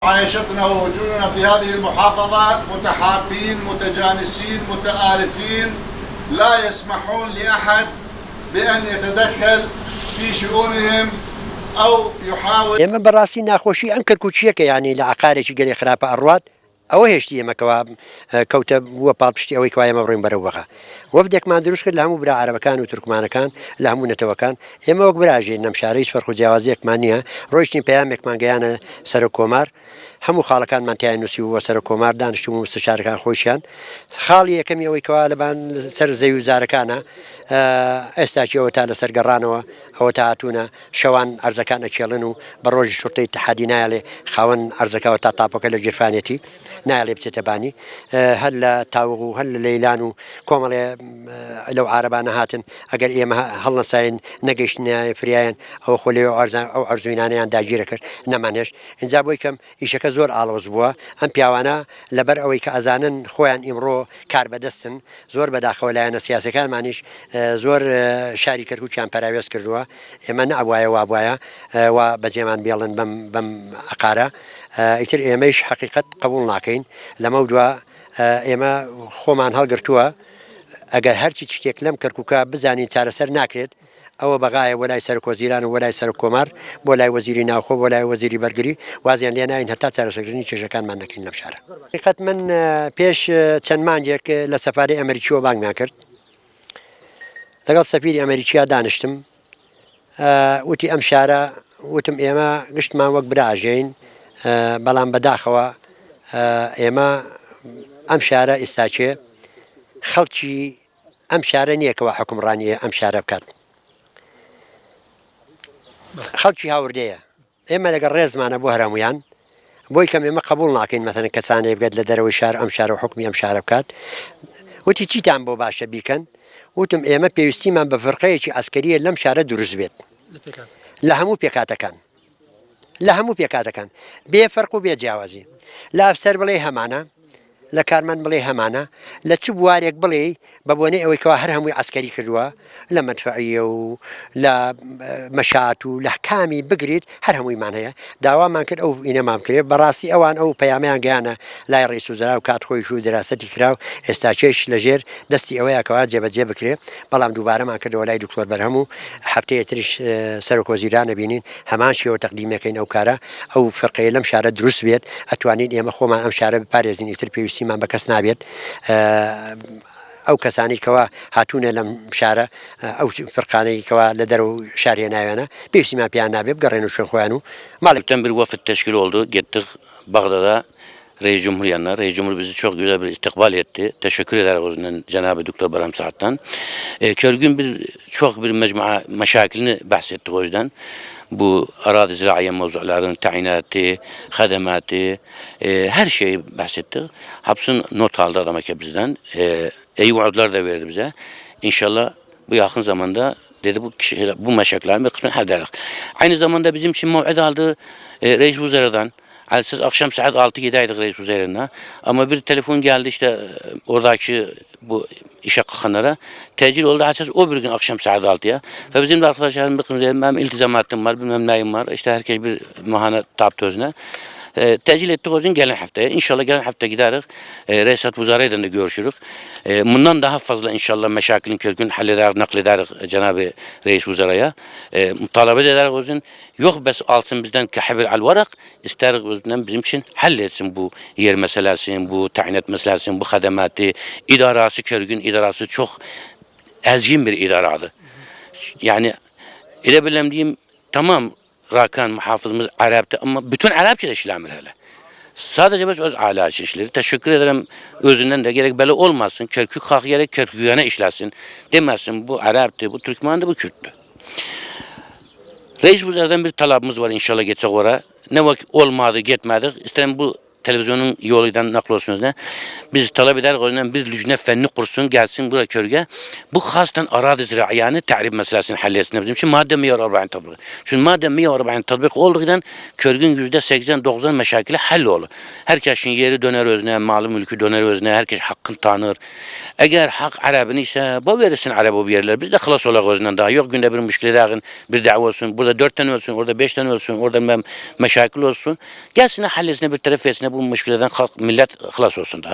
معايشتنا ووجودنا في هذه المحافظة متحابين متجانسين متآلفين، لا يسمحون لأحد بأن يتدخل في شؤونهم أو يحاول. ئێمە بەڕاستی ناخۆشی ئەم کەرکوچیەکە ینی لە عقارێکی گەلی خراپە ئەڕوات ئەوە هێشتی ئێمەکەوا کەوتە بووە پاڵپشتی ئەوەی کەوا ئێمە بڕۆین بەرەوەخە وەبدێکمان دروست کرد لە هەموو برا عەرەبەکان و تورکمانەکان لە هەموو نەتەوەکان ئێمە وەک براژێن نەم شارەی فەرق و جیاوازیەکمان نییە ڕۆیشتین پەیامێکمان گەیانە سەر کۆمار هەموو خاڵەکانمان تیان نووسی وە سەر کۆمار دانیشتوم و مستەشارەکان خۆشیان خاڵی یەکەمی ئەوەی کەوا لەبان سەر زەوی وزارەکانە ئێستاچیەوە تا لە سەرگەڕانەوە ئەوە تا هاتوونە شەوان ئەرزەکان ئەکێڵن و بە ڕۆژی شورتەی اتحادی نایڵێ خاوەن ئەرزەکەەوە تا تاپەکە لە جرفانێتی نایڵێ بچێتە بانی هەر لە تاوغ و هەر لە لەیلان و کۆمەڵێ لەو عارەبانە هاتن ئەگەر ئێمە هەڵنەساین نەگەیشتنای فریایەن ئەو خۆ لێ ئەو ئەرزوینانیان داگیرە کرد نەمانێش اینجا بۆی کەم ئیشەکە زۆر ئاڵۆز بووە ئەم پیاوانە لەبەر ئەوەی کە ئەزانن خۆیان ئیمڕۆ کار بەدەستن زۆر بەداخەوە لایەنە سیاسەکانمانیش زۆر شاری کەرکوچیان پەراوێز کردووە ئێمە نەبوایە وابواە و بەجێمان بێڵن بەم عقارە ئیتر ئێمەش حقیقت قبول ناکەین لەمە دووە ئێمە خۆمان هەڵگرتووە ئەگەر هەرچی شتێک لەم کەرکووکە بزانین چارەسەر ناکرێت ئەوە بەغایە وە لای سەرکۆزیران و وە لای سەر کۆمار بۆ لای وەزیری ناوخۆ بۆ لای وەزیری بەرگری وازیان لێ ناین هەتا چارەسەرکردنی چێژەکانمان نەکەین لەم شارە حقیقت من پێش چەند مانجێک لە سەفارەی ئەمریکیەوە بانگمان کرد لەگەڵ سەفیری ئەمریکیا دانیشتم وتی ئەم شارە وتم ئێمە گشتمان وەک براژین بەڵام بەداخەوە ئێمە ئەم شارە ئێستاچێ خەڵکی ئەم شارە نییەکەوە حکومڕانیە ئەم شارە بکات خەڵکی هاوردەیە ئێمە لەگەڵ ڕێزمانە بۆ هەرمویان بۆی کەم ئێمە قبول ناکەین مەثەن کەسانێ بگات لە دەرەوەی شار ئەم شارە حکمی ئەم شارە بکات وتی چیتان بۆ باشە بیکەن وتم ئێمە پێویستیمان بە فڕقەیەکی ئەسکەریە لەم شارە دروست بێت لە هەموو پێکاتەکان بێ فەرق و بێ جیاوازی لە ئەفسەر بڵێ هەمانە لە کارمان بڵێ هەمانە لە چ بوارێک بڵێ بە بۆنەی ئەوەی کەوا هەر هەمووی ئەسکەری کردووە لە مەدفەعیە و لە مەشات و لە حکامی بگریت هەر هەموویمان هەیە داوامان کرد ئەو ئینەمام کرێت بەڕاستی ئەوان ئەو پەیامیان گەیانە لای ڕئیس وزرا و کات خۆی و دراستەتی کراو ئێستاچێش لەژێر دەستی ئەوەیە کەوا جێبەجێ بکرێ بەڵام دووبارەمان کردەوە لای دکتۆر بەرهەم و هەفتەیە تریش سەرۆکۆزیرانە بینین هەمان شێوە تەقدیمەکەین ئەو کارە ئەو فەرقەیە لەم شارە دروست بێت ئەتوانین ئێمە خۆمان ئەم شارە بپارێزین ئیتر پێویستیمان بە کەس نابێت ئەو کەسانی کەوا هاتوونە لەم شارە ئەو فرقانەی کەوا لە دەرەوە شارێ ناوێنە پێویستیمان پیان نابێت بگەڕێن و شوێن خۆیان و Mali'den bir vafet teşkil oldu. Gittik Bağdat'a Reis Cumhur yanına. Reis Cumhur bizi çok güzel bir istikbal etti. Teşekkür ederiz o yüzden Cenab-ı Doktor Barham Saad'dan. Körgün çok bir mecmua meşakilini bahsettik o yüzden. Bu aradi ziraiye mevzuların tayinatı, hadematı, her şeyi bahsettik. Hepsini not aldı adam bizden. İyi vaatler de verdi bize. İnşallah bu yakın zamanda dedi bu meşaklerin bir kısmını hallederiz. Aynı zamanda bizim için mev'id aldı Reis Vuzera'dan. Siz akşam saat 6-7'ydik Reis Vuzera'na. Ama bir telefon geldi işte oradaki bu işe kalkanlara. Tecil oldu açıkçası o bir gün akşam saat 6'ya. Ve bizim de arkadaşlarım bir kısmı benim iltizamatım var, bilmem neyim var. İşte herkes bir mahane taptı özüne. Tecil ettik o yüzden gelen haftaya. İnşallah gelen hafta gideriz. Reisat Vuzara'yla da görüşürüz. Bundan daha fazla inşallah meşakilin körgün halleder, naklederiz Cenab-ı Reis Vuzara'ya. Talep ederiz o yüzden. Yok bes alsın bizden kahibir al varak. İsteriz o yüzden bizim için halletsin bu yer meselesini, bu tayinat meselesini, bu hadematı. İdarası körgün, idarası çok ezgin bir idaradı. Yani edebilem diyeyim tamam. Rakan muhafızımız Arap'ta ama bütün Arapça da işlemir hele. Sadece biz öz ala işleri. Teşekkür ederim özünden de gerek böyle olmasın. Körkük kalk gerek körküğüne işlesin. Demezsin bu Arap'tı, bu Türkmen'di, bu Kürt'tü. Reis Vuzera'dan bir talabımız var inşallah geçecek oraya. Ne vakit olmadı, gitmedik. İstedim bu televizyonun yoluyla nakl olsun özüne. Biz talep eder özünden bir lücne fenni kursun gelsin buraya körge. Bu hastan arad-ı ziraiyanı ta'rif meselesini halletsin. Bizim için madde 140 tatbik. Çünkü madde 140 tatbik olduğundan körgün %80-90 meşakili hallolur. Herkesin yeri döner özüne, malı mülkü döner özüne, herkes hakkını tanır. Eğer hak Arabın ise bu verirsin Arabı bir yerler. Biz de kılas olak özünden daha yok. Günde bir müşkile dağın, bir dava olsun. Burada 4 tane olsun, orada 5 tane olsun, orada meşakil olsun. Gelsin hallesine bir taraf etsine bu müşkileden millet kılas olsun daha.